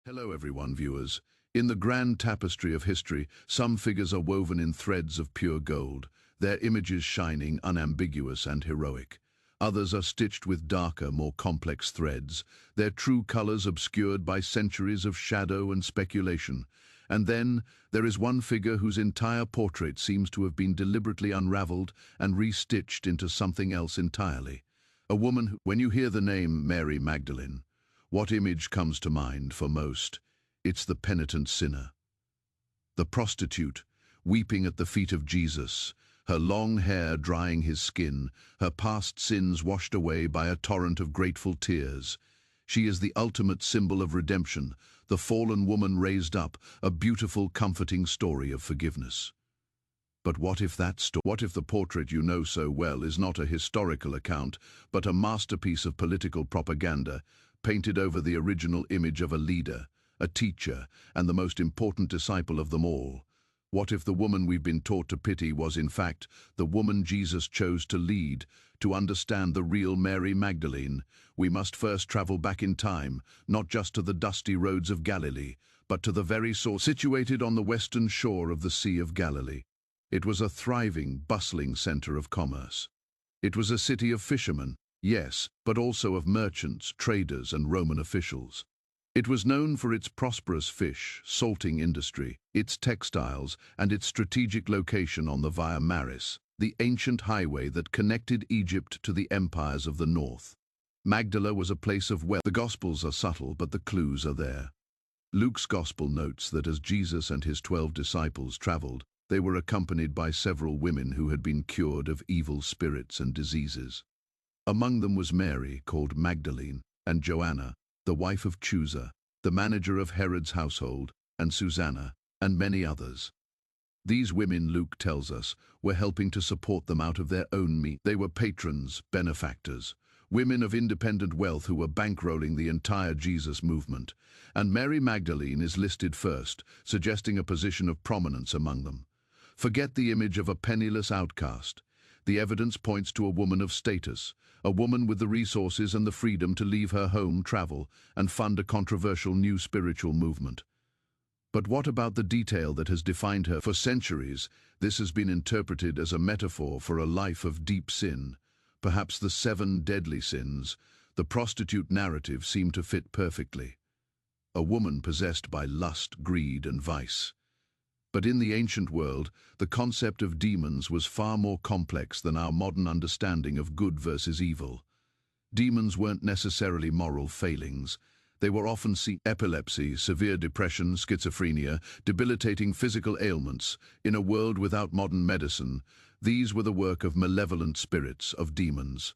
Hello everyone, viewers. In the grand tapestry of history, some figures are woven in threads of pure gold, their images shining, unambiguous and heroic. Others are stitched with darker, more complex threads, their true colors obscured by centuries of shadow and speculation. And then, there is one figure whose entire portrait seems to have been deliberately unraveled and restitched into something else entirely. A woman who, when you hear the name Mary Magdalene, what image comes to mind for most? It's the penitent sinner. The prostitute, weeping at the feet of Jesus, her long hair drying his skin, her past sins washed away by a torrent of grateful tears. She is the ultimate symbol of redemption, the fallen woman raised up, a beautiful, comforting story of forgiveness. But what if the portrait you know so well is not a historical account, but a masterpiece of political propaganda, painted over the original image of a leader, a teacher, and the most important disciple of them all? What if the woman we've been taught to pity was in fact the woman Jesus chose to lead? To understand the real Mary Magdalene, we must first travel back in time, not just to the dusty roads of Galilee, but to the very source situated on the western shore of the Sea of Galilee. It was a thriving, bustling center of commerce. It was a city of fishermen, yes, but also of merchants, traders, and Roman officials. It was known for its prosperous fish, salting industry, its textiles, and its strategic location on the Via Maris, the ancient highway that connected Egypt to the empires of the north. Magdala was a place of wealth. The Gospels are subtle, but the clues are there. Luke's Gospel notes that as Jesus and his 12 disciples traveled, they were accompanied by several women who had been cured of evil spirits and diseases. Among them was Mary, called Magdalene, and Joanna, the wife of Chusa, the manager of Herod's household, and Susanna, and many others. These women, Luke tells us, were helping to support them out of their own means. They were patrons, benefactors, women of independent wealth who were bankrolling the entire Jesus movement. And Mary Magdalene is listed first, suggesting a position of prominence among them. Forget the image of a penniless outcast. The evidence points to a woman of status, a woman with the resources and the freedom to leave her home, travel, and fund a controversial new spiritual movement. But what about the detail that has defined her? For centuries, this has been interpreted as a metaphor for a life of deep sin, perhaps the 7 deadly sins. The prostitute narrative seemed to fit perfectly. A woman possessed by lust, greed, and vice. But in the ancient world, the concept of demons was far more complex than our modern understanding of good versus evil. Demons weren't necessarily moral failings. They were often epilepsy, severe depression, schizophrenia, debilitating physical ailments. In a world without modern medicine, these were the work of malevolent spirits, of demons.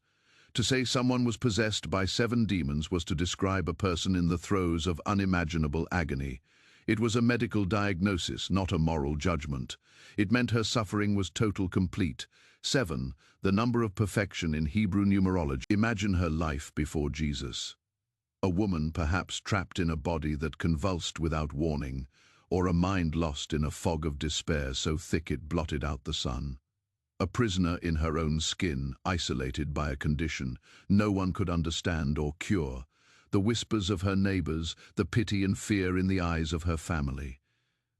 To say someone was possessed by 7 demons was to describe a person in the throes of unimaginable agony. It was a medical diagnosis, not a moral judgment. It meant her suffering was total, complete. 7, the number of perfection in Hebrew numerology. Imagine her life before Jesus. A woman perhaps trapped in a body that convulsed without warning, or a mind lost in a fog of despair so thick it blotted out the sun. A prisoner in her own skin, isolated by a condition no one could understand or cure. The whispers of her neighbors, the pity and fear in the eyes of her family.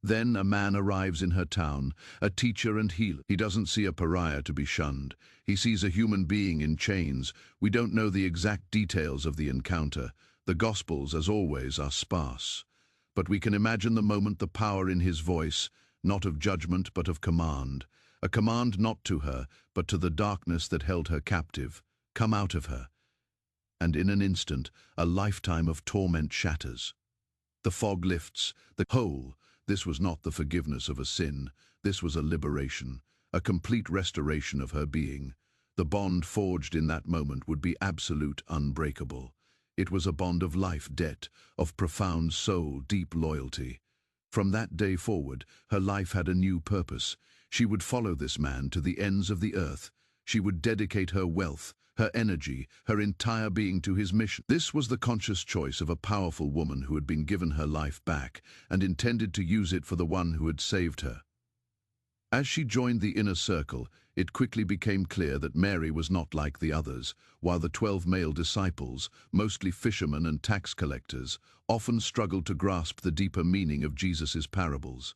Then a man arrives in her town, a teacher and healer. He doesn't see a pariah to be shunned. He sees a human being in chains. We don't know the exact details of the encounter. The Gospels, as always, are sparse. But we can imagine the moment, the power in his voice, not of judgment but of command. A command not to her, but to the darkness that held her captive. Come out of her. And in an instant, a lifetime of torment shatters. The fog lifts, the whole. This was not the forgiveness of a sin. This was a liberation, a complete restoration of her being. The bond forged in that moment would be absolute, unbreakable. It was a bond of life debt, of profound soul, deep loyalty. From that day forward, her life had a new purpose. She would follow this man to the ends of the earth. She would dedicate her wealth, her energy, her entire being to his mission. This was the conscious choice of a powerful woman who had been given her life back and intended to use it for the one who had saved her. As she joined the inner circle, It quickly became clear that Mary was not like the others, while the 12 male disciples, mostly fishermen and tax collectors, often struggled to grasp the deeper meaning of Jesus' parables.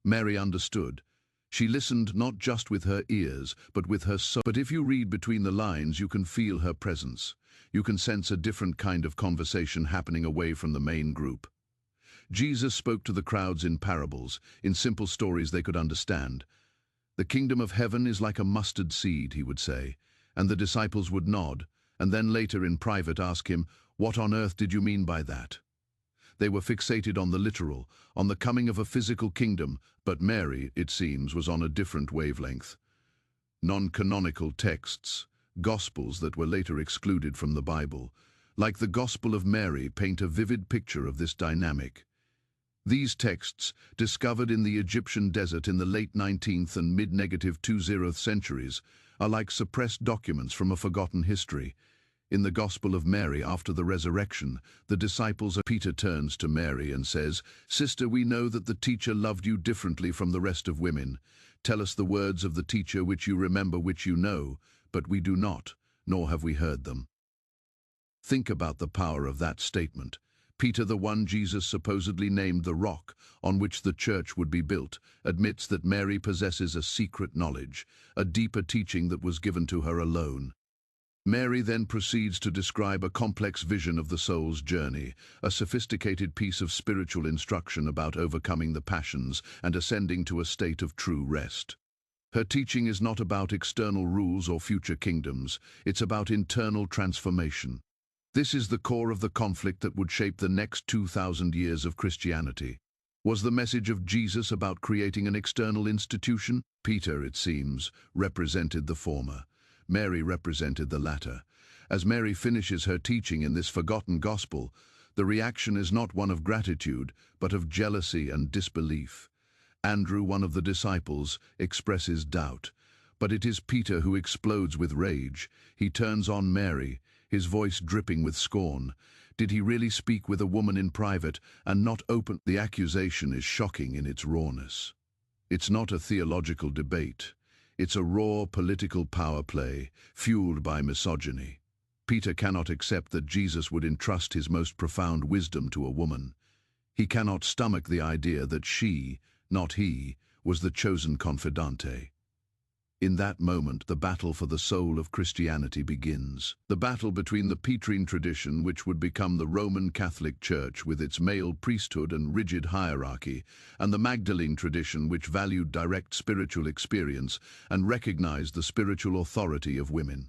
Mary understood. She listened not just with her ears, but with her soul. But if you read between the lines, you can feel her presence. You can sense a different kind of conversation happening away from the main group. Jesus spoke to the crowds in parables, in simple stories they could understand. "The kingdom of heaven is like a mustard seed," he would say, and the disciples would nod, and then later in private ask him, "What on earth did you mean by that?" They were fixated on the literal, on the coming of a physical kingdom, but Mary, it seems, was on a different wavelength. Non-canonical texts, gospels that were later excluded from the Bible, like the Gospel of Mary, paint a vivid picture of this dynamic. These texts, discovered in the Egyptian desert in the late 19th and mid-20th centuries, are like suppressed documents from a forgotten history. In the Gospel of Mary, after the resurrection, the disciples of Peter turns to Mary and says, "Sister, we know that the teacher loved you differently from the rest of women. Tell us the words of the teacher which you remember, which you know, but we do not, nor have we heard them." Think about the power of that statement. Peter, the one Jesus supposedly named the rock on which the church would be built, admits that Mary possesses a secret knowledge, a deeper teaching that was given to her alone. Mary then proceeds to describe a complex vision of the soul's journey, a sophisticated piece of spiritual instruction about overcoming the passions and ascending to a state of true rest. Her teaching is not about external rules or future kingdoms, it's about internal transformation. This is the core of the conflict that would shape the next 2,000 years of Christianity. Was the message of Jesus about creating an external institution? Peter, it seems, represented the former. Mary represented the latter. As Mary finishes her teaching in this forgotten gospel, the reaction is not one of gratitude, but of jealousy and disbelief. Andrew, one of the disciples, expresses doubt, but it is Peter who explodes with rage. He turns on Mary, his voice dripping with scorn. Did he really speak with a woman in private and not open? The accusation is shocking in its rawness. It's not a theological debate. It's a raw political power play, fueled by misogyny. Peter cannot accept that Jesus would entrust his most profound wisdom to a woman. He cannot stomach the idea that she, not he, was the chosen confidante. In that moment, the battle for the soul of Christianity begins. The battle between the Petrine tradition, which would become the Roman Catholic Church with its male priesthood and rigid hierarchy, and the Magdalene tradition, which valued direct spiritual experience and recognized the spiritual authority of women.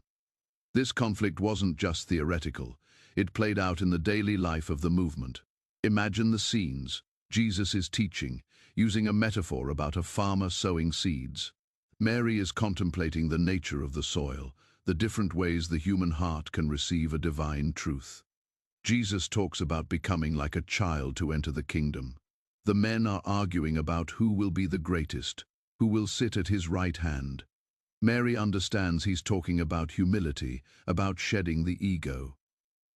This conflict wasn't just theoretical. It played out in the daily life of the movement. Imagine the scenes. Jesus is teaching, using a metaphor about a farmer sowing seeds. Mary is contemplating the nature of the soil, the different ways the human heart can receive a divine truth. Jesus talks about becoming like a child to enter the kingdom. The men are arguing about who will be the greatest, who will sit at his right hand. Mary understands he's talking about humility, about shedding the ego.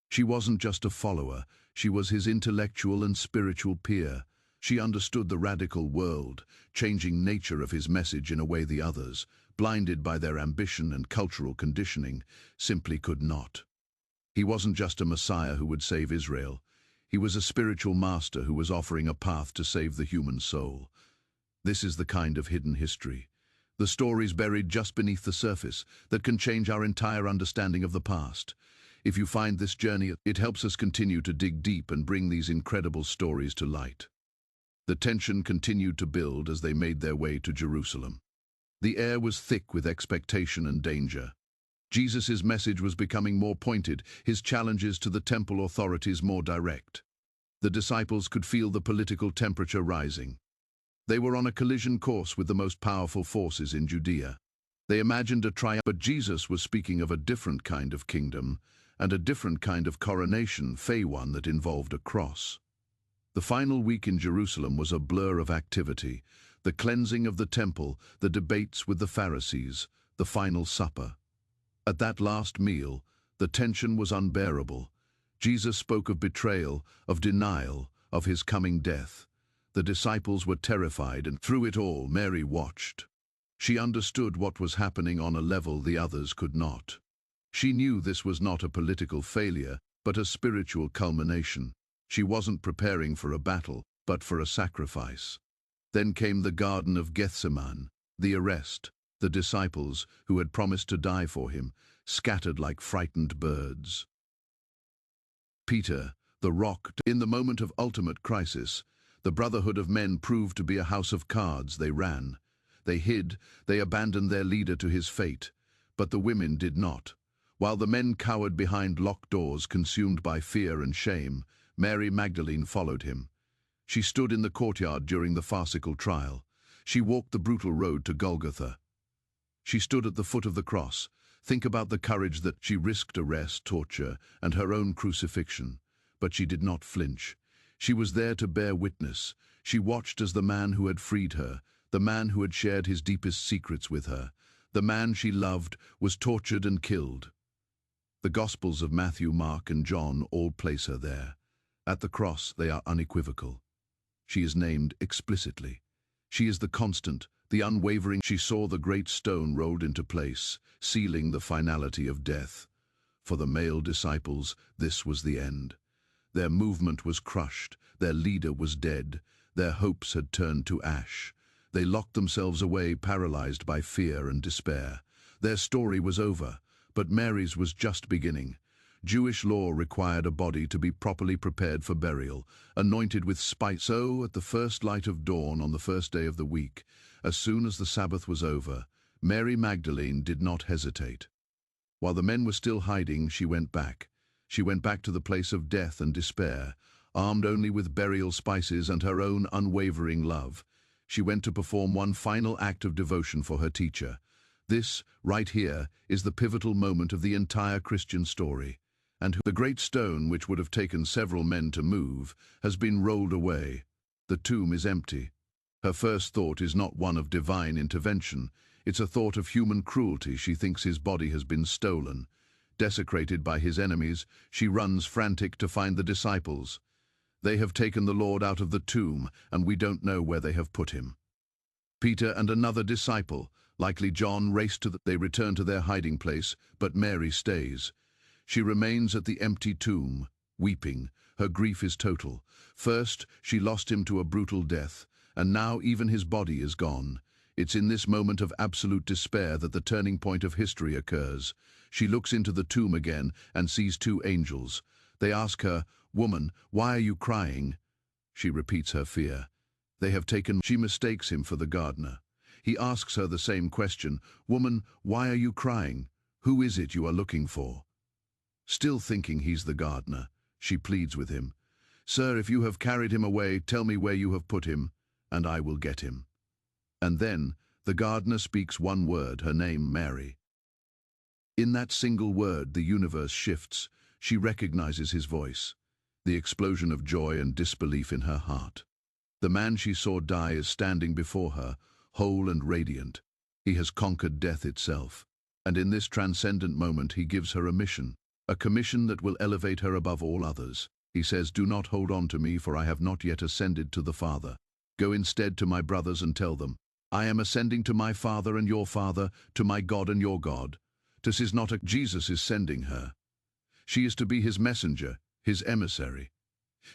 She wasn't just a follower, she was his intellectual and spiritual peer. She understood the radical world, changing nature of his message in a way the others, blinded by their ambition and cultural conditioning, simply could not. He wasn't just a Messiah who would save Israel. He was a spiritual master who was offering a path to save the human soul. This is the kind of hidden history, the stories buried just beneath the surface, that can change our entire understanding of the past. If you find this journey, it helps us continue to dig deep and bring these incredible stories to light. The tension continued to build as they made their way to Jerusalem. The air was thick with expectation and danger. Jesus' message was becoming more pointed, his challenges to the temple authorities more direct. The disciples could feel the political temperature rising. They were on a collision course with the most powerful forces in Judea. They imagined a triumph, but Jesus was speaking of a different kind of kingdom and a different kind of coronation, one that involved a cross. The final week in Jerusalem was a blur of activity, the cleansing of the temple, the debates with the Pharisees, the final supper. At that last meal, the tension was unbearable. Jesus spoke of betrayal, of denial, of his coming death. The disciples were terrified, and through it all, Mary watched. She understood what was happening on a level the others could not. She knew this was not a political failure, but a spiritual culmination. She wasn't preparing for a battle, but for a sacrifice. Then came the Garden of Gethsemane, the arrest, the disciples, who had promised to die for him, scattered like frightened birds. Peter, the rock, in the moment of ultimate crisis, the brotherhood of men proved to be a house of cards. They ran, they hid, they abandoned their leader to his fate, but the women did not. While the men cowered behind locked doors, consumed by fear and shame, Mary Magdalene followed him. She stood in the courtyard during the farcical trial. She walked the brutal road to Golgotha. She stood at the foot of the cross. Think about the courage that she risked arrest, torture, and her own crucifixion. But she did not flinch. She was there to bear witness. She watched as the man who had freed her, the man who had shared his deepest secrets with her, the man she loved, was tortured and killed. The Gospels of Matthew, Mark, and John all place her there. At the cross, they are unequivocal. She is named explicitly. She is the constant, the unwavering. She saw the great stone rolled into place, sealing the finality of death. For the male disciples, this was the end. Their movement was crushed, their leader was dead, their hopes had turned to ash. They locked themselves away, paralyzed by fear and despair. Their story was over, but Mary's was just beginning. Jewish law required a body to be properly prepared for burial, anointed with spice. So, at the first light of dawn on the first day of the week, as soon as the Sabbath was over, Mary Magdalene did not hesitate. While the men were still hiding, she went back. She went back to the place of death and despair, armed only with burial spices and her own unwavering love. She went to perform one final act of devotion for her teacher. This, right here, is the pivotal moment of the entire Christian story. And the great stone, which would have taken several men to move, has been rolled away. The tomb is empty. Her first thought is not one of divine intervention. It's a thought of human cruelty. She thinks his body has been stolen. Desecrated by his enemies, she runs frantic to find the disciples. They have taken the Lord out of the tomb, and we don't know where they have put him. Peter and another disciple, likely John, race to they return to their hiding place, but Mary stays. She remains at the empty tomb, weeping. Her grief is total. First, she lost him to a brutal death, and now even his body is gone. It's in this moment of absolute despair that the turning point of history occurs. She looks into the tomb again and sees two angels. They ask her, "Woman, why are you crying?" She repeats her fear. They have taken. She mistakes him for the gardener. He asks her the same question. "Woman, why are you crying? Who is it you are looking for?" Still thinking he's the gardener, she pleads with him. "Sir, if you have carried him away, tell me where you have put him, and I will get him." And then, the gardener speaks one word, her name, Mary. In that single word, the universe shifts. She recognizes his voice. The explosion of joy and disbelief in her heart. The man she saw die is standing before her, whole and radiant. He has conquered death itself. And in this transcendent moment, he gives her a mission. A commission that will elevate her above all others. He says, "Do not hold on to me, for I have not yet ascended to the Father. Go instead to my brothers and tell them, I am ascending to my Father and your Father, to my God and your God." This is not a Jesus is sending her. She is to be his messenger, his emissary.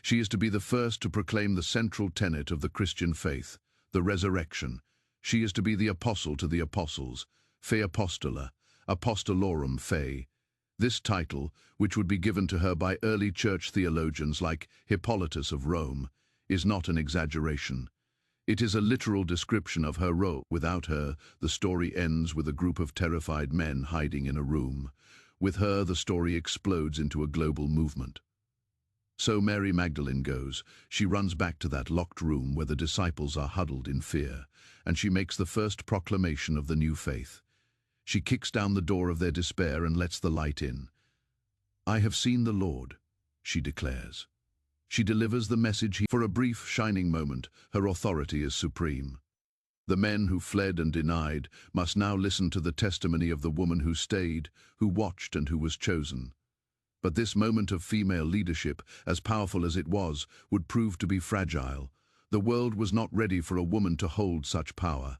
She is to be the first to proclaim the central tenet of the Christian faith, the resurrection. She is to be the apostle to the apostles, Fei Apostola, Apostolorum Fei. This title, which would be given to her by early church theologians like Hippolytus of Rome, is not an exaggeration. It is a literal description of her role. Without her, the story ends with a group of terrified men hiding in a room. With her, the story explodes into a global movement. So Mary Magdalene goes. She runs back to that locked room where the disciples are huddled in fear, and she makes the first proclamation of the new faith. She kicks down the door of their despair and lets the light in. "I have seen the Lord," she declares. She delivers the message. For a brief, shining moment, her authority is supreme. The men who fled and denied must now listen to the testimony of the woman who stayed, who watched, and who was chosen. But this moment of female leadership, as powerful as it was, would prove to be fragile. The world was not ready for a woman to hold such power.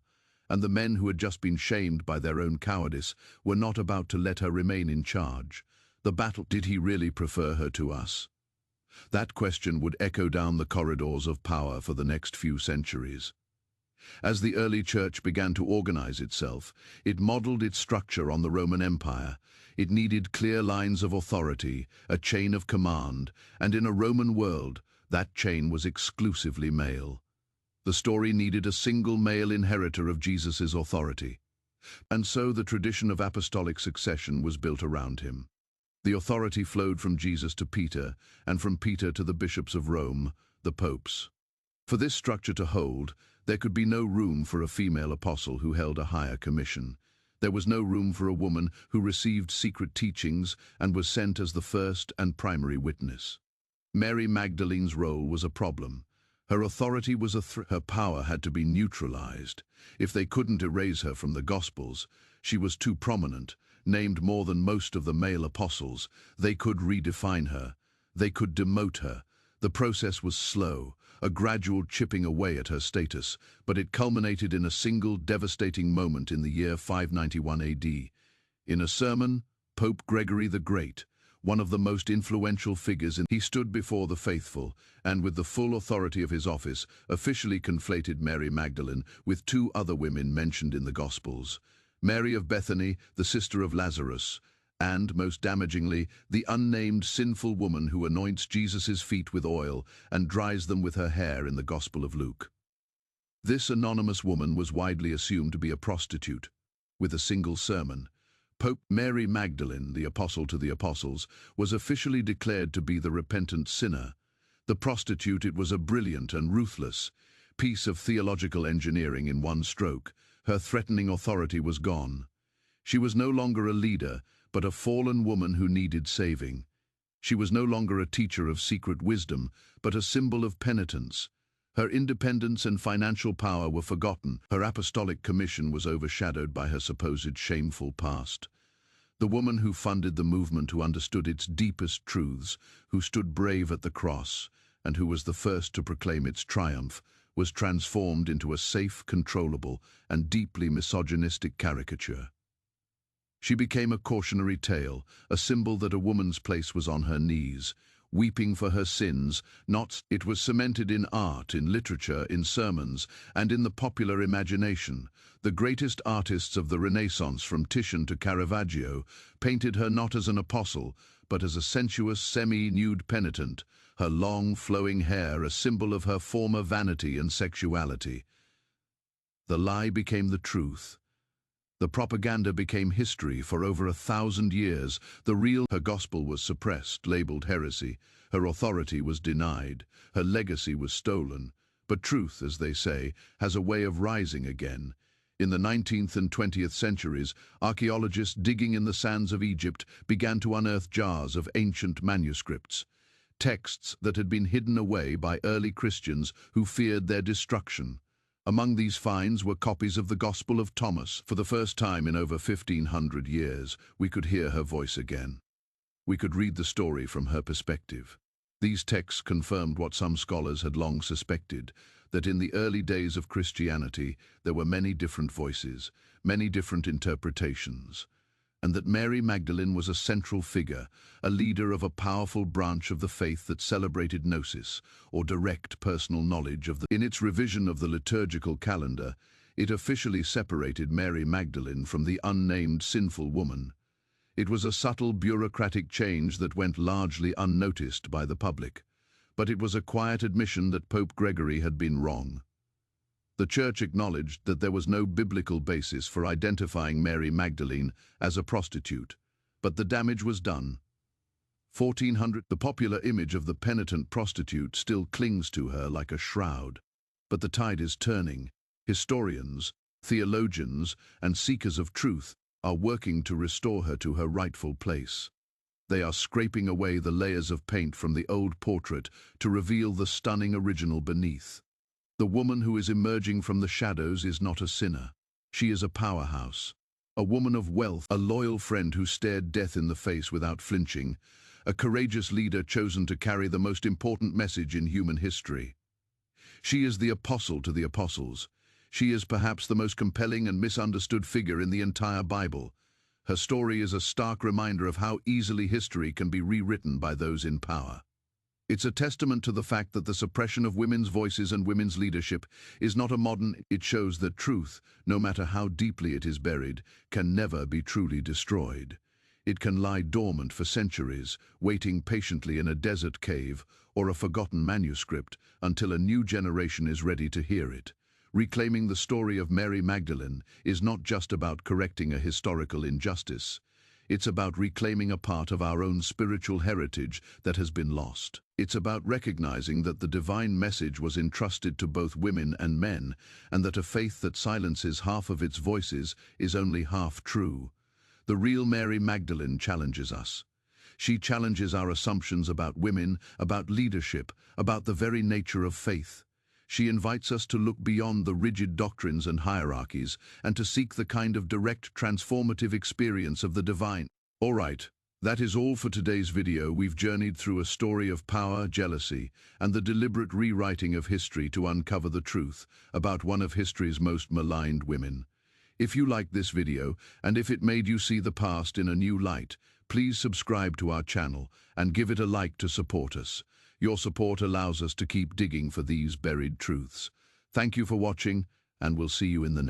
and the men who had just been shamed by their own cowardice were not about to let her remain in charge. The battle, did he really prefer her to us? That question would echo down the corridors of power for the next few centuries. As the early church began to organize itself, it modeled its structure on the Roman Empire. It needed clear lines of authority, a chain of command, and in a Roman world, that chain was exclusively male. The story needed a single male inheritor of Jesus' authority, and so the tradition of apostolic succession was built around him. The authority flowed from Jesus to Peter, and from Peter to the bishops of Rome, the popes. For this structure to hold, there could be no room for a female apostle who held a higher commission. There was no room for a woman who received secret teachings and was sent as the first and primary witness. Mary Magdalene's role was a problem. Her authority was her power had to be neutralized. If they couldn't erase her from the Gospels, she was too prominent, named more than most of the male apostles. They could redefine her. They could demote her. The process was slow, a gradual chipping away at her status, but it culminated in a single devastating moment in the year 591 AD. In a sermon, Pope Gregory the Great, one of the most influential figures he stood before the faithful, and with the full authority of his office, officially conflated Mary Magdalene with two other women mentioned in the Gospels, Mary of Bethany, the sister of Lazarus, and, most damagingly, the unnamed sinful woman who anoints Jesus' feet with oil and dries them with her hair in the Gospel of Luke. This anonymous woman was widely assumed to be a prostitute. With a single sermon, Pope Mary Magdalene, the apostle to the apostles, was officially declared to be the repentant sinner. The prostitute, it was a brilliant and ruthless piece of theological engineering in one stroke. Her threatening authority was gone. She was no longer a leader, but a fallen woman who needed saving. She was no longer a teacher of secret wisdom, but a symbol of penitence. Her independence and financial power were forgotten. Her apostolic commission was overshadowed by her supposed shameful past. The woman who funded the movement, who understood its deepest truths, who stood brave at the cross, and who was the first to proclaim its triumph, was transformed into a safe, controllable, and deeply misogynistic caricature. She became a cautionary tale, a symbol that a woman's place was on her knees, weeping for her sins. It was cemented in art, in literature, in sermons, and in the popular imagination. The greatest artists of the Renaissance, from Titian to Caravaggio, painted her not as an apostle, but as a sensuous, semi-nude penitent, her long, flowing hair a symbol of her former vanity and sexuality. The lie became the truth. The propaganda became history. For over 1,000 years. Her gospel was suppressed, labeled heresy. Her authority was denied. Her legacy was stolen. But truth, as they say, has a way of rising again. In the 19th and 20th centuries, archaeologists digging in the sands of Egypt began to unearth jars of ancient manuscripts, texts that had been hidden away by early Christians who feared their destruction. Among these finds were copies of the Gospel of Thomas. For the first time in over 1,500 years, we could hear her voice again. We could read the story from her perspective. These texts confirmed what some scholars had long suspected, that in the early days of Christianity there were many different voices, many different interpretations, and that Mary Magdalene was a central figure, a leader of a powerful branch of the faith that celebrated gnosis, or direct personal knowledge of the. In its revision of the liturgical calendar, it officially separated Mary Magdalene from the unnamed sinful woman. It was a subtle bureaucratic change that went largely unnoticed by the public, but it was a quiet admission that Pope Gregory had been wrong. The Church acknowledged that there was no biblical basis for identifying Mary Magdalene as a prostitute, but the damage was done. 1400, the popular image of the penitent prostitute still clings to her like a shroud. But the tide is turning. Historians, theologians, and seekers of truth are working to restore her to her rightful place. They are scraping away the layers of paint from the old portrait to reveal the stunning original beneath. The woman who is emerging from the shadows is not a sinner. She is a powerhouse, a woman of wealth, a loyal friend who stared death in the face without flinching, a courageous leader chosen to carry the most important message in human history. She is the apostle to the apostles. She is perhaps the most compelling and misunderstood figure in the entire Bible. Her story is a stark reminder of how easily history can be rewritten by those in power. It's a testament to the fact that the suppression of women's voices and women's leadership is not a modern. It shows that truth, no matter how deeply it is buried, can never be truly destroyed. It can lie dormant for centuries, waiting patiently in a desert cave or a forgotten manuscript until a new generation is ready to hear it. Reclaiming the story of Mary Magdalene is not just about correcting a historical injustice. It's about reclaiming a part of our own spiritual heritage that has been lost. It's about recognizing that the divine message was entrusted to both women and men, and that a faith that silences half of its voices is only half true. The real Mary Magdalene challenges us. She challenges our assumptions about women, about leadership, about the very nature of faith. She invites us to look beyond the rigid doctrines and hierarchies and to seek the kind of direct, transformative experience of the divine. All right, that is all for today's video. We've journeyed through a story of power, jealousy, and the deliberate rewriting of history to uncover the truth about one of history's most maligned women. If you liked this video, and if it made you see the past in a new light, please subscribe to our channel and give it a like to support us. Your support allows us to keep digging for these buried truths. Thank you for watching, and we'll see you in the next.